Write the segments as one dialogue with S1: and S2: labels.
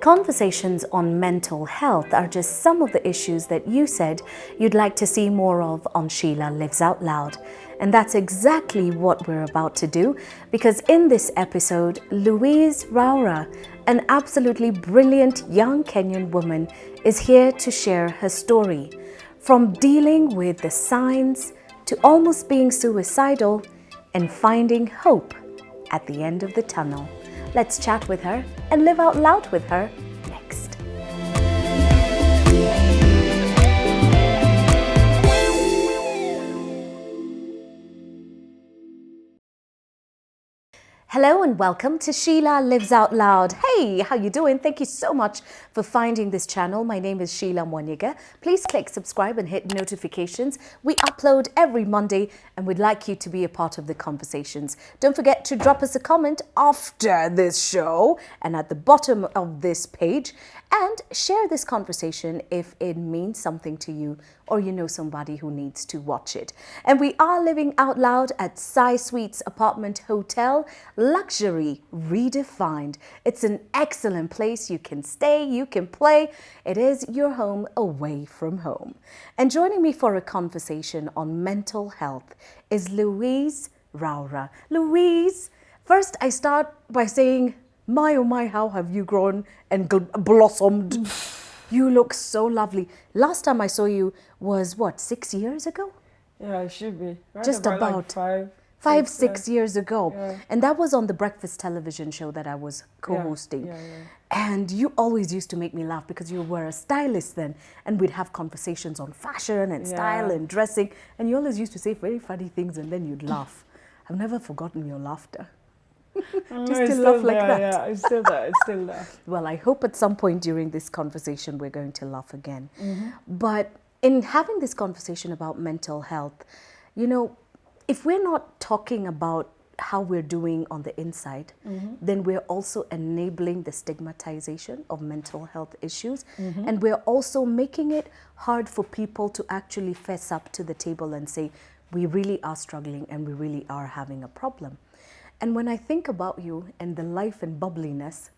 S1: Conversations on mental health are just some of the issues that you said you'd like to see more of on Sheila Lives Out Loud. And that's exactly what we're about to do, because in this episode, Louise Raura, an absolutely brilliant young Kenyan woman, is here to share her story. From dealing with the signs to almost being suicidal and finding hope at the end of the tunnel. Let's chat with her and live out loud with her next. Hello and welcome to Sheila Lives Out Loud. Hey, how you doing? Thank you so much for finding this channel. My name is Sheila Mwanyega. Please click subscribe and hit notifications. We upload every Monday and we'd like you to be a part of the conversations. Don't forget to drop us a comment after this show and at the bottom of this page, and share this conversation if it means something to you or you know somebody who needs to watch it. And we are living out loud at Sai Suites Apartment Hotel, luxury redefined. It's an excellent place. You can stay, you can play. It is your home away from home. And joining me for a conversation on mental health is Louise Raura. Louise, first I start by saying, my oh my, how have you grown and blossomed? You look so lovely. Last time I saw you was what, 6 years ago?
S2: Yeah, it should be. Right,
S1: just about
S2: like
S1: 6 years ago.
S2: Yeah.
S1: And that was on the breakfast television show that I was co-hosting.
S2: Yeah.
S1: And you always used to make me laugh because you were a stylist then, and we'd have conversations on fashion and style and dressing, and you always used to say very funny things and then you'd laugh. I've never forgotten your laughter. Do you still laugh like that?
S2: Yeah, it's still there. It's still there.
S1: Well, I hope at some point during this conversation we're going to laugh again. But in having this conversation about mental health, you know, if we're not talking about how we're doing on the inside, then we're also enabling the stigmatization of mental health issues. And we're also making it hard for people to actually fess up to the table and say, we really are struggling and we really are having a problem. And when I think about you and the life and bubbliness,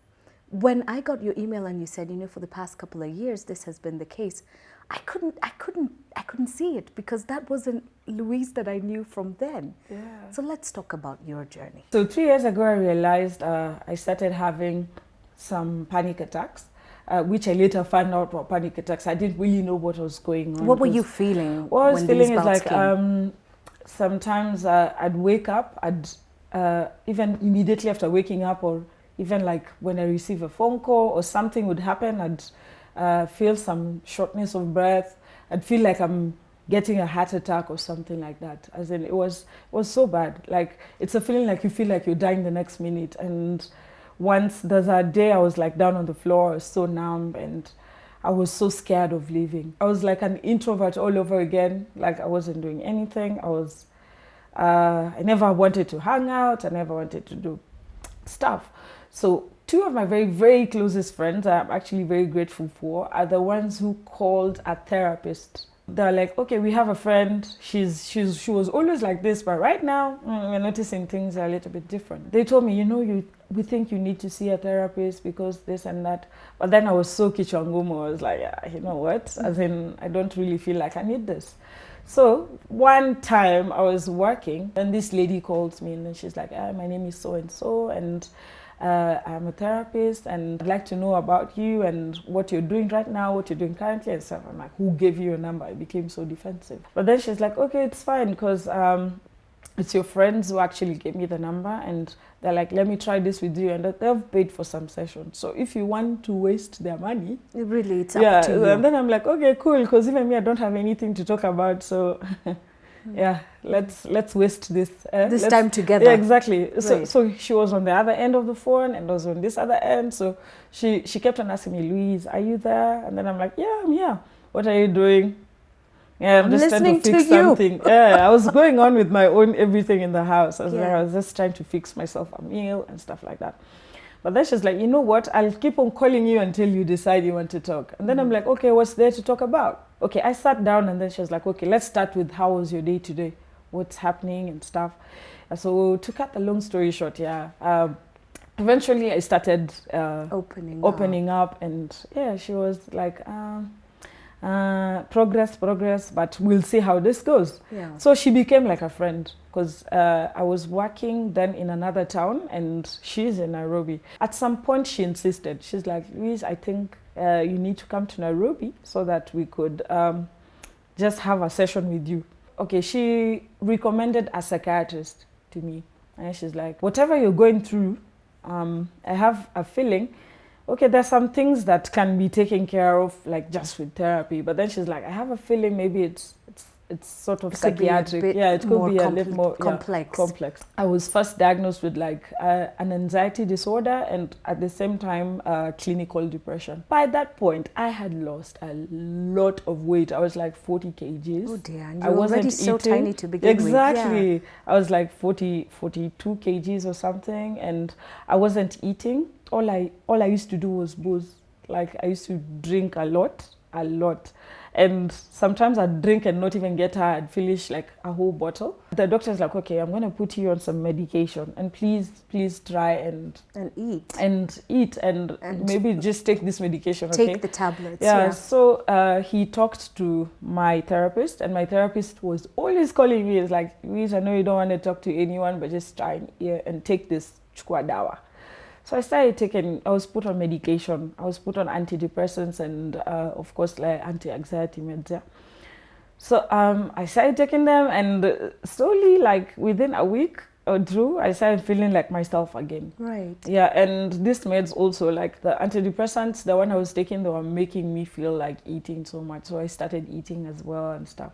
S1: when I got your email and you said, you know, for the past couple of years, this has been the case, I couldn't see it because that wasn't Louise that I knew from then.
S2: Yeah.
S1: So let's talk about your journey.
S2: So 3 years ago, I realized I started having some panic attacks, which I later found out were panic attacks. I didn't really know what was going on.
S1: What were you feeling?
S2: What I was feeling is like
S1: came?
S2: Sometimes I'd wake up, even immediately after waking up, or even like when I receive a phone call or something would happen, I'd feel some shortness of breath. I'd feel like I'm getting a heart attack or something like that. As in, it was so bad. Like, it's a feeling like you feel like you're dying the next minute. And once there's a day I was like down on the floor, I was so numb and I was so scared of leaving. I was like an introvert all over again. Like, I wasn't doing anything. I never wanted to hang out. I never wanted to do stuff. So 2 of my very, very closest friends I'm actually very grateful for are the ones who called a therapist. They're like, okay, we have a friend. She was always like this, but right now we're noticing things are a little bit different. They told me, you know, we think you need to see a therapist because this and that. But then I was so kichwangumu. I was like, yeah, you know what? As in, I don't really feel like I need this. So one time I was working and this lady calls me and then she's like, my name is so-and-so and I'm a therapist and I'd like to know about you and what you're doing right now, what you're doing currently and stuff. I'm like, who gave you your number? I became so defensive. But then she's like, okay, it's fine because it's your friends who actually gave me the number and they're like, let me try this with you, and they've paid for some sessions. So if you want to waste their money,
S1: really, it's up to you.
S2: And then I'm like, okay, cool, because even me, I don't have anything to talk about. So yeah, let's waste this
S1: time together.
S2: Yeah, exactly.
S1: Right.
S2: So she was on the other end of the phone and I was on this other end. So she kept on asking me, Louise, are you there? And then I'm like, yeah, I'm here. What are you doing? Yeah, I'm just trying to fix something. Yeah, I was going on with my own everything in the house. I was just trying to fix myself a meal and stuff like that. But then she's like, you know what? I'll keep on calling you until you decide you want to talk. And then I'm like, okay, what's there to talk about? Okay, I sat down and then she was like, okay, let's start with how was your day today? What's happening and stuff. So to cut the long story short, eventually I started
S1: Opening
S2: up, and yeah, she was like, progress, but we'll see how this goes.
S1: Yeah.
S2: So she became like a friend, because I was working then in another town and she's in Nairobi. At some point she insisted. She's like, Louise, I think you need to come to Nairobi so that we could just have a session with you. Okay, she recommended a psychiatrist to me. And she's like, whatever you're going through, I have a feeling, okay, there's some things that can be taken care of, like just with therapy. But then she's like, I have a feeling maybe it's sort of psychiatric. Yeah, it could be a little more complex. I was first diagnosed with like an anxiety disorder, and at the same time clinical depression. By that point, I had lost a lot of weight. I was like 40 kgs.
S1: Oh dear, and
S2: I
S1: you were
S2: wasn't
S1: already so
S2: eating.
S1: tiny to begin with.
S2: Exactly.
S1: Yeah.
S2: I was like 42 kgs or something, and I wasn't eating. All I used to do was booze. Like I used to drink a lot. And sometimes I'd drink and not even get tired. I'd finish like a whole bottle. The doctor's like, okay, I'm going to put you on some medication, and please try and
S1: eat.
S2: And maybe just take this medication, okay?
S1: Take the tablets.
S2: Yeah, so he talked to my therapist, and my therapist was always calling me. It's like, Louise, I know you don't want to talk to anyone, but just try and take this chukwa dawa. So I started taking, I was put on medication. I was put on antidepressants and, of course, like anti-anxiety meds. Yeah. So I started taking them, and slowly, like within a week or two, I started feeling like myself again.
S1: Right.
S2: Yeah, and these meds also, like the antidepressants, the one I was taking, they were making me feel like eating so much. So I started eating as well and stuff.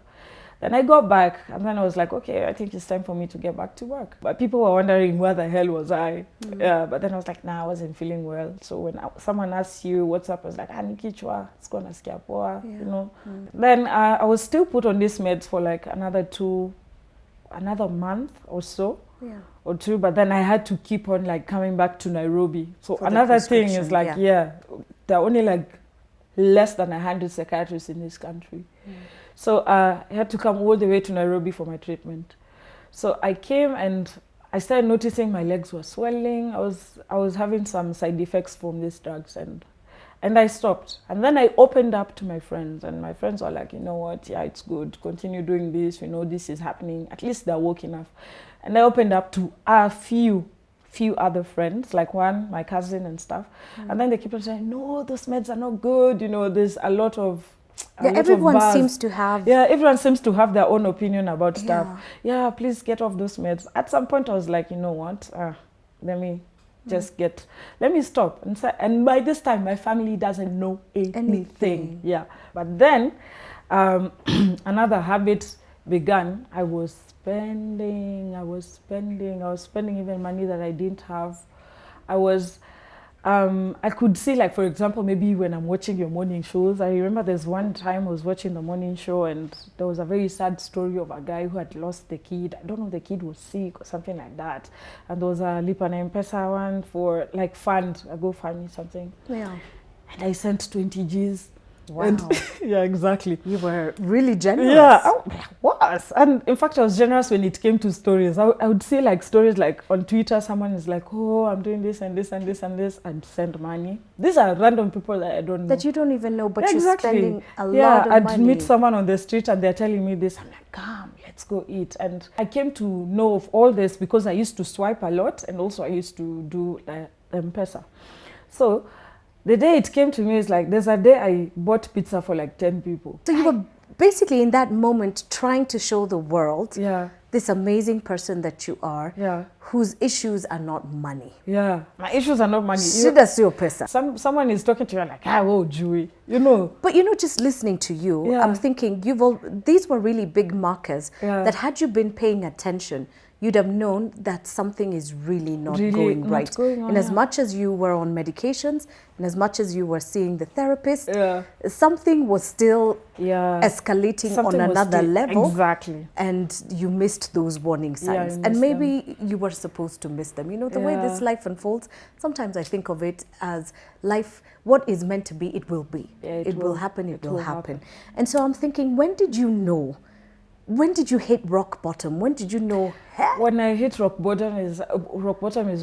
S2: Then I got back, and then I was like, okay, I think it's time for me to get back to work. But people were wondering, where the hell was I? Yeah, but then I was like, nah, I wasn't feeling well. So when someone asks you what's up, I was like, nikichwa, skona sikia poa, you know. Then I was still put on these meds for like another month or so.
S1: Yeah.
S2: Or two, but then I had to keep on like coming back to Nairobi. So
S1: For
S2: another thing is like, there are only like less than 100 psychiatrists in this country. So I had to come all the way to Nairobi for my treatment. So I came and I started noticing my legs were swelling. I was having some side effects from these drugs, and I stopped. And then I opened up to my friends, and my friends were like, you know what, yeah, it's good. Continue doing this. You know, this is happening. At least they're woke enough. And I opened up to a few other friends, like one, my cousin and stuff. And then they keep on saying, no, those meds are not good. You know, there's a lot of
S1: everyone seems to have.
S2: Yeah, everyone seems to have their own opinion about stuff. Yeah, please get off those meds. At some point, I was like, you know what? Let me just let me stop. And by this time, my family doesn't know anything. Yeah. But then another habit began. I was spending even money that I didn't have. I could see, like, for example, maybe when I'm watching your morning shows, I remember there's one time I was watching the morning show, and there was a very sad story of a guy who had lost the kid. I don't know if the kid was sick or something like that. And there was a Lipa na M-Pesa one for like fund, a GoFundMe something.
S1: Yeah.
S2: And I sent 20 G's.
S1: Wow.
S2: And yeah, exactly.
S1: You were really generous.
S2: Yeah, I was. And in fact, I was generous when it came to stories. I would see like stories like on Twitter, someone is like, oh, I'm doing this and this and this and this. I'd send money. These are random people that I don't know.
S1: That you don't even know, but
S2: exactly.
S1: You're spending a lot of
S2: money.
S1: money.
S2: I'd meet someone on the street and they're telling me this. I'm like, come, let's go eat. And I came to know of all this because I used to swipe a lot, and also I used to do M-Pesa. So the day it came to me is like, there's a day I bought pizza for like 10 people.
S1: So you were basically in that moment trying to show the world this amazing person that you are, whose issues are not money.
S2: Yeah, my issues are not money.
S1: Shida sio pesa.
S2: Someone is talking to you like, oh, Jewy, you know.
S1: But you know, just listening to you, I'm thinking these were really big markers that had you been paying attention, you'd have known that something is really not going right. In as much as you were on medications, in as much as you were seeing the therapist, something was still escalating on another level.
S2: Exactly.
S1: And you missed those warning signs. And maybe you were supposed to miss them. You know, the way this life unfolds, sometimes I think of it as life, what is meant to be, it will be. It will happen, it will happen. And so I'm thinking, when did you know When did you hit rock bottom? When did you know?
S2: When I hit rock bottom is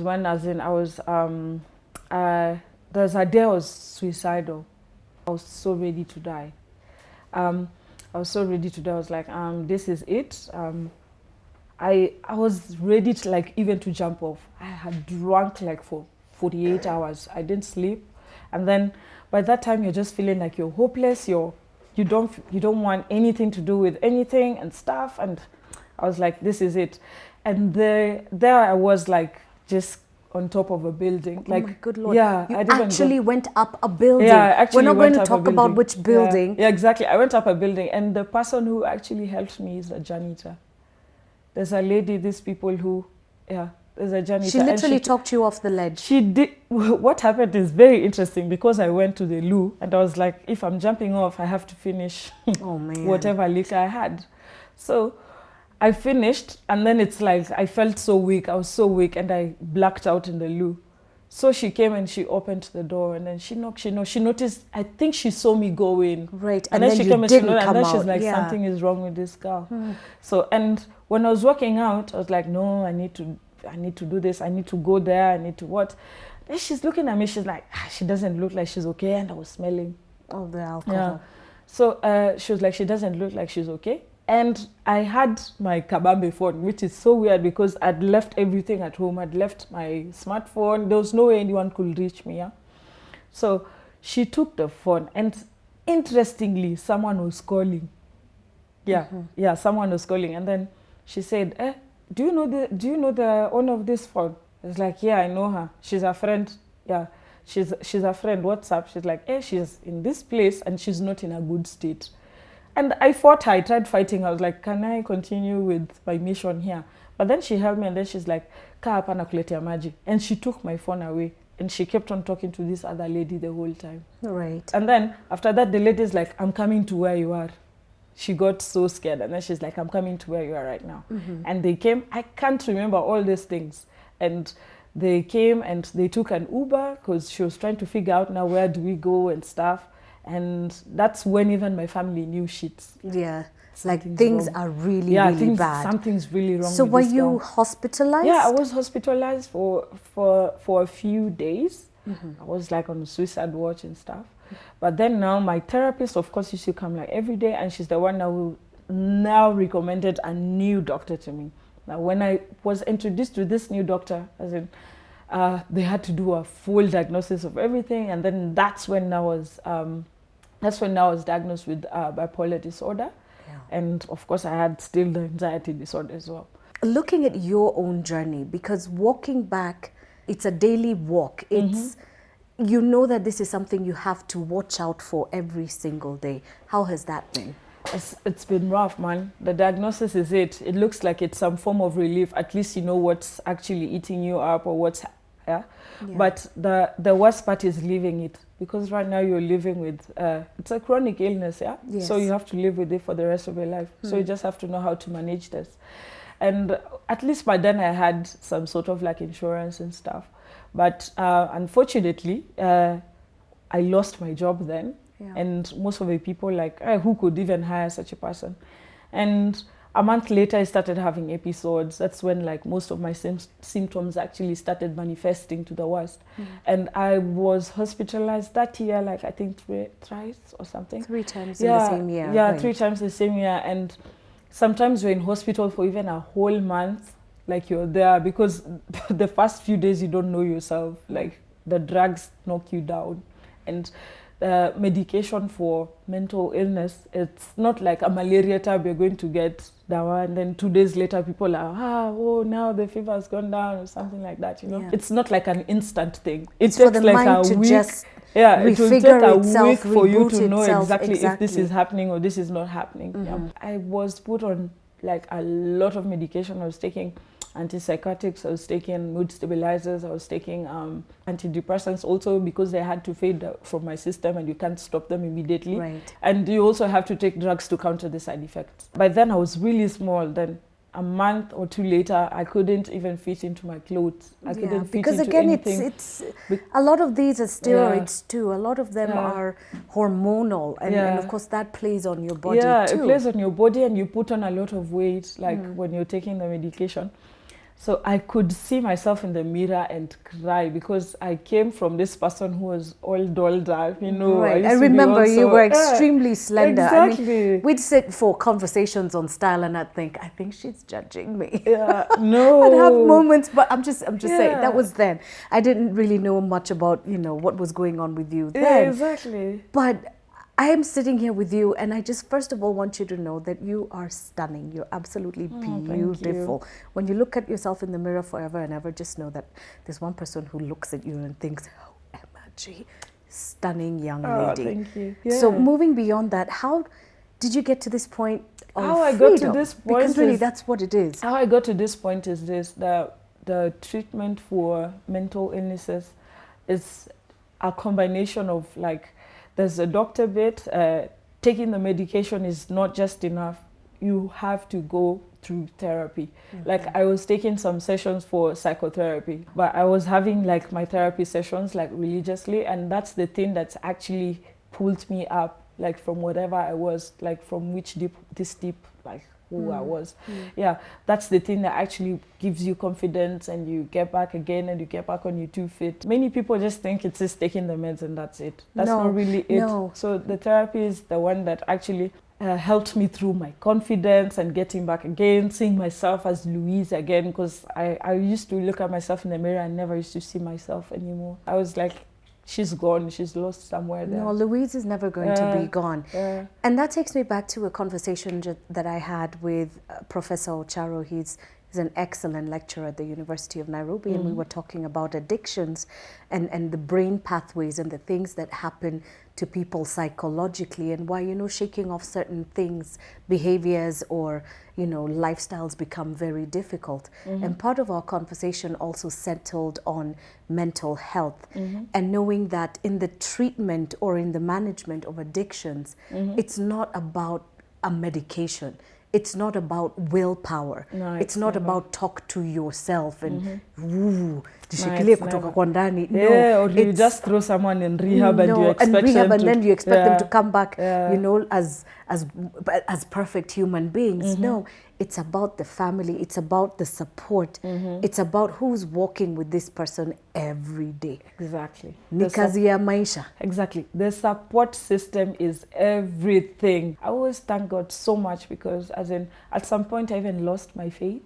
S2: when, as in, I was there's a day I was suicidal. I was so ready to die. I was so ready to die. I was like, this is it. I was ready to, like, even to jump off. I had drunk like for 48 hours. I didn't sleep, and then by that time you're just feeling like you're hopeless. You don't want anything to do with anything and stuff. And I was like, this is it. And there I was, like, just on top of a building. Like,
S1: oh my good Lord.
S2: Yeah,
S1: you actually went up a building.
S2: Yeah, actually
S1: we're not going to talk about which building.
S2: Yeah, exactly. I went up a building, and the person who actually helped me is a janitor. There's a lady, these people who, there's a janitor.
S1: She literally talked you off the ledge.
S2: She did. What happened is very interesting, because I went to the loo and I was like, if I'm jumping off, I have to finish
S1: oh, man.
S2: whatever liquor I had. So I finished, and then it's like I felt so weak. I was so weak, and I blacked out in the loo. So she came and she opened the door, and then she knocked. She noticed. I think she saw me go in.
S1: Right,
S2: and then she came and she noticed, and then she's like,
S1: yeah.
S2: something is wrong with this girl. So, and when I was walking out, I was like, no, I need to do this. I need to go there. I need to what? Then she's looking at me. She's like, she doesn't look like she's okay. And I was smelling.
S1: Oh, the alcohol.
S2: Yeah. So she was like, she doesn't look like she's okay. And I had my kabambe phone, which is so weird because I'd left everything at home. I'd left my smartphone. There was no way anyone could reach me. Yeah? So she took the phone, and interestingly, someone was calling. Yeah, someone was calling. And then she said, do you know the owner of this phone? I was like, yeah, I know her. She's a friend. Yeah, she's a friend. What's up? She's like, she's in this place and she's not in a good state. And I fought her. I tried fighting. I was like, can I continue with my mission here? But then she held me, and then she's like, kaa hapa nakuletea maji. And she took my phone away, and she kept on talking to this other lady the whole time.
S1: Right.
S2: And then after that, the lady's like, I'm coming to where you are. She got so scared, and then she's like, I'm coming to where you are right now. And they came. I can't remember all these things. And they came and they took an Uber because she was trying to figure out now where do we go and stuff. And that's when even my family knew shit.
S1: Yeah, like things are really bad.
S2: Something's really wrong.
S1: So
S2: with
S1: were
S2: this
S1: you
S2: girl.
S1: hospitalized?
S2: Yeah, I was hospitalized for a few days. I was like on suicide watch and stuff. But then now my therapist, of course, used to come like every day, and she's the one who now recommended a new doctor to me. Now, when I was introduced to this new doctor, as in, they had to do a full diagnosis of everything, and then that's when I was diagnosed with bipolar disorder, and of course I had still the anxiety disorder as well.
S1: Looking at your own journey, because walking back, it's a daily walk. It's you know that this is something you have to watch out for every single day. How has that been?
S2: It's been rough, man. The diagnosis is it. It looks like it's some form of relief. At least you know what's actually eating you up or what's But the worst part is living it, because right now you're living with it's a chronic illness,
S1: Yes.
S2: So you have to live with it for the rest of your life. So you just have to know how to manage this. And at least by then I had some sort of like insurance and stuff. But unfortunately, I lost my job then. And most of the people like, who could even hire such a person? And a month later, I started having episodes. That's when like most of my symptoms actually started manifesting to the worst. And I was hospitalized that year, like I think thrice or something.
S1: 3 times in the same year.
S2: Yeah,
S1: right.
S2: 3 times the same year. And sometimes you're in hospital for even a whole month, like you're there, because the first few days you don't know yourself. Like the drugs knock you down. And medication for mental illness, it's not like a malaria tab you're going to get dawa and then 2 days later people are now the fever has gone down or something like that, you know. It's not like an instant thing. It
S1: it's
S2: takes
S1: for the
S2: like
S1: mind
S2: a
S1: to
S2: week.
S1: just
S2: It will take a
S1: itself,
S2: week for you to know
S1: itself,
S2: exactly if this is happening or this is not happening. I was put on like a lot of medication. I was taking antipsychotics, I was taking mood stabilizers, I was taking antidepressants also, because they had to fade from my system and you can't stop them immediately.
S1: Right.
S2: And you also have to take drugs to counter the side effects. By then I was really small. Then a month or two later, I couldn't even fit into my clothes. I couldn't fit
S1: because
S2: into
S1: again,
S2: anything.
S1: it's a lot of these are steroids too. A lot of them
S2: Yeah.
S1: are hormonal, and of course that plays on your body
S2: Yeah,
S1: too.
S2: it plays on your body, and you put on a lot of weight, like when you're taking the medication. So I could see myself in the mirror and cry, because I came from this person who was all dolled up, you know.
S1: Right. I
S2: used to be
S1: remember
S2: also,
S1: you were extremely slender.
S2: Exactly.
S1: I mean, we'd sit for conversations on style, and I'd think, I think she's judging me.
S2: Yeah, no.
S1: I'd have moments, but I'm just saying,
S2: Yeah.
S1: that was then. I didn't really know much about, you know, what was going on with you then.
S2: Yeah, exactly.
S1: But I am sitting here with you, and I just first of all want you to know that you are stunning. You're absolutely beautiful. When you look at yourself in the mirror forever and ever, just know that there's one person who looks at you and thinks, oh, Emma G, stunning young lady.
S2: Thank you. Yeah.
S1: So moving beyond that, how did you get to this point of
S2: How I
S1: freedom?
S2: got to this point,
S1: because really that's what it is.
S2: How I got to this point is this: the treatment for mental illnesses is a combination of, like, there's a doctor bit. Taking the medication is not just enough. You have to go through therapy. Like, I was taking some sessions for psychotherapy, but I was having like my therapy sessions like religiously, and that's the thing that's actually pulled me up, like from whatever I was, like from this deep, like who I was. Yeah, that's the thing that actually gives you confidence, and you get back again, and you get back on your 2 feet. Many people just think it's just taking the meds and that's it. That's not really it.
S1: No.
S2: So the therapy is the one that actually helped me through my confidence and getting back again, seeing myself as Louise again, because I used to look at myself in the mirror and never used to see myself anymore. I was like, she's gone, she's lost somewhere there.
S1: No, Louise is never going to be gone.
S2: Yeah.
S1: And that takes me back to a conversation that I had with Professor Ocharo. He's an excellent lecturer at the University of Nairobi, and we were talking about addictions and the brain pathways and the things that happen to people psychologically, and why, you know, shaking off certain things, behaviors, or, you know, lifestyles become very difficult. And part of our conversation also settled on mental health, and knowing that in the treatment or in the management of addictions, it's not about a medication. It's not about willpower.
S2: No,
S1: it's not about talk to yourself and jishikilie kutoka kwa ndani.
S2: Yeah, or you just throw someone in rehab and you expect them to,
S1: then you expect them to come back, you know, as perfect human beings. No, it's about the family. It's about the support. It's about who's walking with this person every day.
S2: Exactly.
S1: Ni kazi ya maisha.
S2: Exactly. The support system is everything. I always thank God so much, because at some point I even lost my faith.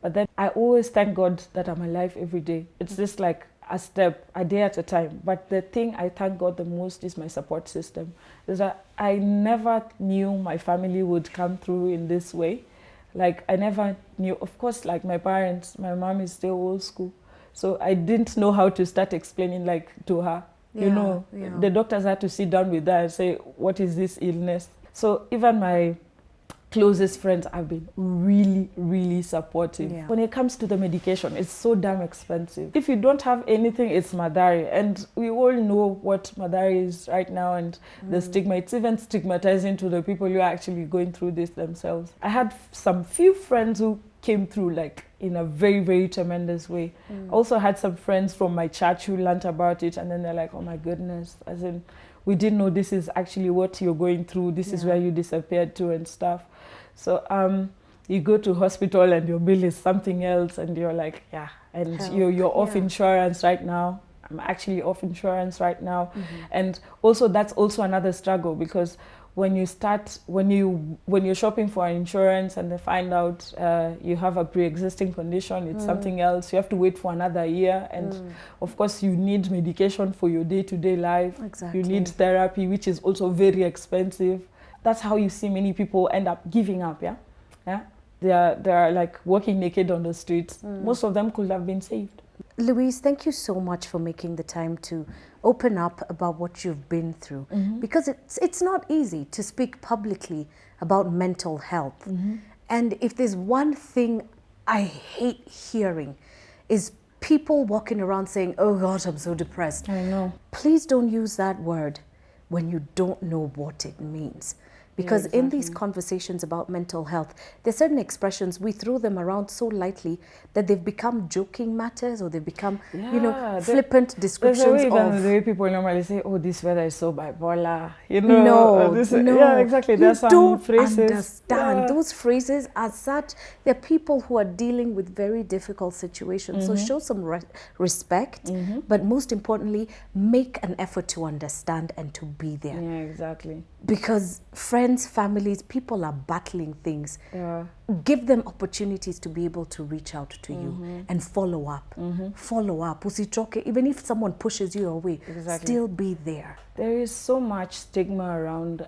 S2: But then I always thank God that I'm alive every day. It's just like a step, a day at a time. But the thing I thank God the most is my support system. Is that I never knew my family would come through in this way. Like, I never knew, of course, like my parents, my mom is still old school. So I didn't know how to start explaining, like, to her. You know, the doctors had to sit down with her and say, what is this illness? So even my closest friends have been really, really supportive. When it comes to the medication, it's so damn expensive. If you don't have anything, it's Madari. And we all know what Madari is right now, and the stigma. It's even stigmatizing to the people who are actually going through this themselves. I had some few friends who came through, like, in a very, very tremendous way. Also had some friends from my church who learned about it, and then they're like, oh my goodness, as in, we didn't know this is actually what you're going through. This is where you disappeared to and stuff. So you go to hospital and your bill is something else, and you're like, and you're off insurance right now. I'm actually off insurance right now. And also that's also another struggle, because when you're shopping for insurance and they find out you have a pre-existing condition, it's something else, you have to wait for another year. And of course you need medication for your day-to-day life.
S1: Exactly.
S2: You need therapy, which is also very expensive. That's how you see many people end up giving up. They are like walking naked on the streets. Most of them could have been saved.
S1: Louise, thank you so much for making the time to open up about what you've been through, because it's not easy to speak publicly about mental health. And if there's one thing I hate hearing, is people walking around saying, oh God, I'm so depressed.
S2: I know.
S1: Please don't use that word when you don't know what it means. Because in these
S2: exactly.
S1: conversations about mental health, there's certain expressions, we throw them around so lightly that they've become joking matters, or they've become, flippant
S2: There's a
S1: descriptions
S2: way, even the
S1: of...
S2: way people normally say, "Oh, this weather is so bipolar," or
S1: No,
S2: this. Yeah,
S1: no,
S2: exactly. There are
S1: you
S2: some
S1: don't
S2: phrases.
S1: understand.
S2: Yeah.
S1: Those phrases are such, they're people who are dealing with very difficult situations. So show some respect, but most importantly, make an effort to understand and to be there.
S2: Yeah, exactly.
S1: Because friends, families, people are battling things.
S2: Yeah.
S1: Give them opportunities to be able to reach out to you and follow up. Follow up. Usichoke. Even if someone pushes you away,
S2: Exactly.
S1: still be there.
S2: There is so much stigma around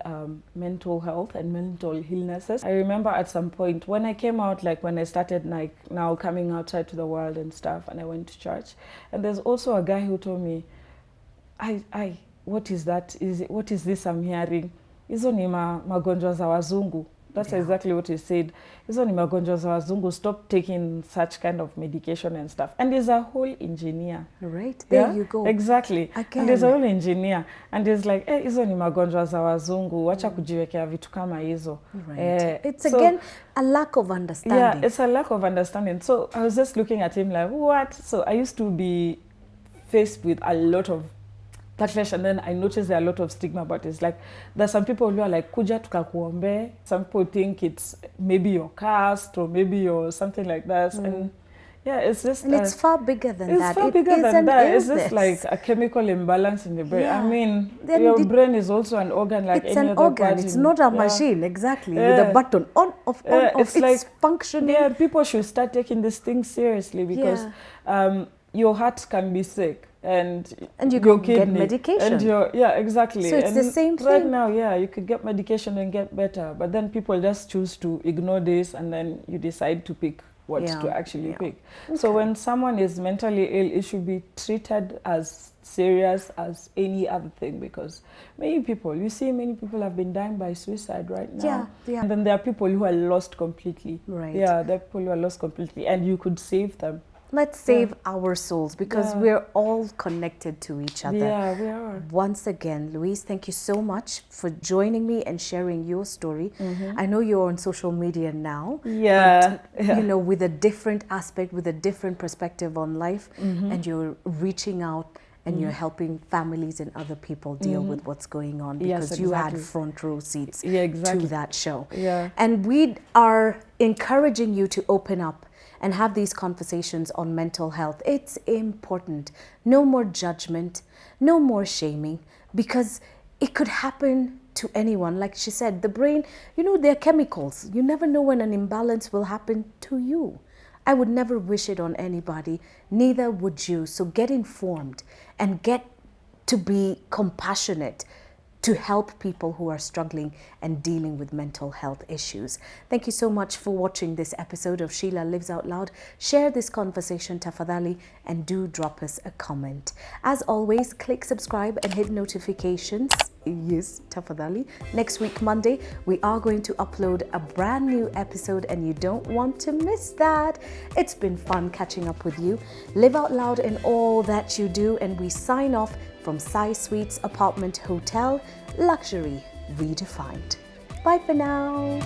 S2: mental health and mental illnesses. I remember at some point when I came out, like when I started like now coming outside to the world and stuff, and I went to church, and there's also a guy who told me, what is that? What is this I'm hearing? Hizo ni magonjwa za wazungu. That's exactly what he said. Hizo ni magonjwa za wazungu. Stop taking such kind of medication and stuff. And he's a whole engineer.
S1: Right, there you go.
S2: Exactly.
S1: Again.
S2: And he's a whole engineer. And he's like, hizo ni magonjwa za wazungu. Wacha kujiwekea vitu kama hizo.
S1: Right. It's again a lack of understanding.
S2: Yeah, it's a lack of understanding. So I was just looking at him like, what? So I used to be faced with a lot of backlash, and then I noticed there are a lot of stigma about it. It's like there's some people who are like, kuja tukakuombe. Some people think it's maybe your caste or maybe your something like that. And yeah, it's just...
S1: And it's far bigger than
S2: it's
S1: that.
S2: far bigger than that. It's just like a chemical imbalance in the brain.
S1: Yeah.
S2: I mean,
S1: Then
S2: your brain is also an organ like
S1: it's
S2: any
S1: an
S2: other
S1: organ.
S2: part.
S1: It's not a machine, exactly, with a button on, off, on, off. It's
S2: like
S1: functioning.
S2: Yeah, people should start taking this thing seriously, because your heart can be sick. And
S1: you
S2: your
S1: can
S2: kidney,
S1: get medication.
S2: And exactly.
S1: So it's
S2: and
S1: the same
S2: right
S1: thing.
S2: now, you could get medication and get better, but then people just choose to ignore this, and then you decide to pick what to actually pick.
S1: Okay.
S2: So when someone is mentally ill, it should be treated as serious as any other thing, because many people have been dying by suicide right now.
S1: Yeah.
S2: And then there are people who are lost completely.
S1: Right.
S2: Yeah, there are people who are lost completely, and you could save them.
S1: Let's save our souls, because we're all connected to each other.
S2: Yeah, we are.
S1: Once again, Louise, thank you so much for joining me and sharing your story. I know you're on social media now.
S2: Yeah.
S1: But, with a different aspect, with a different perspective on life, and you're reaching out and you're helping families and other people deal with what's going on, because you had front row seats to that show.
S2: Yeah.
S1: And we are encouraging you to open up and have these conversations on mental health. It's important. No more judgment, no more shaming, because it could happen to anyone. Like she said, the brain, they're chemicals. You never know when an imbalance will happen to you. I would never wish it on anybody, neither would you. So get informed and get to be compassionate to help people who are struggling and dealing with mental health issues. Thank you so much for watching this episode of Sheila Lives Out Loud. Share this conversation, tafadhali, and do drop us a comment. As always, click subscribe and hit notifications. Yes, tafadhali. Next week, Monday, we are going to upload a brand new episode, and you don't want to miss that. It's been fun catching up with you. Live out loud in all that you do, and we sign off from Sai Suites Apartment Hotel, luxury redefined. Bye for now.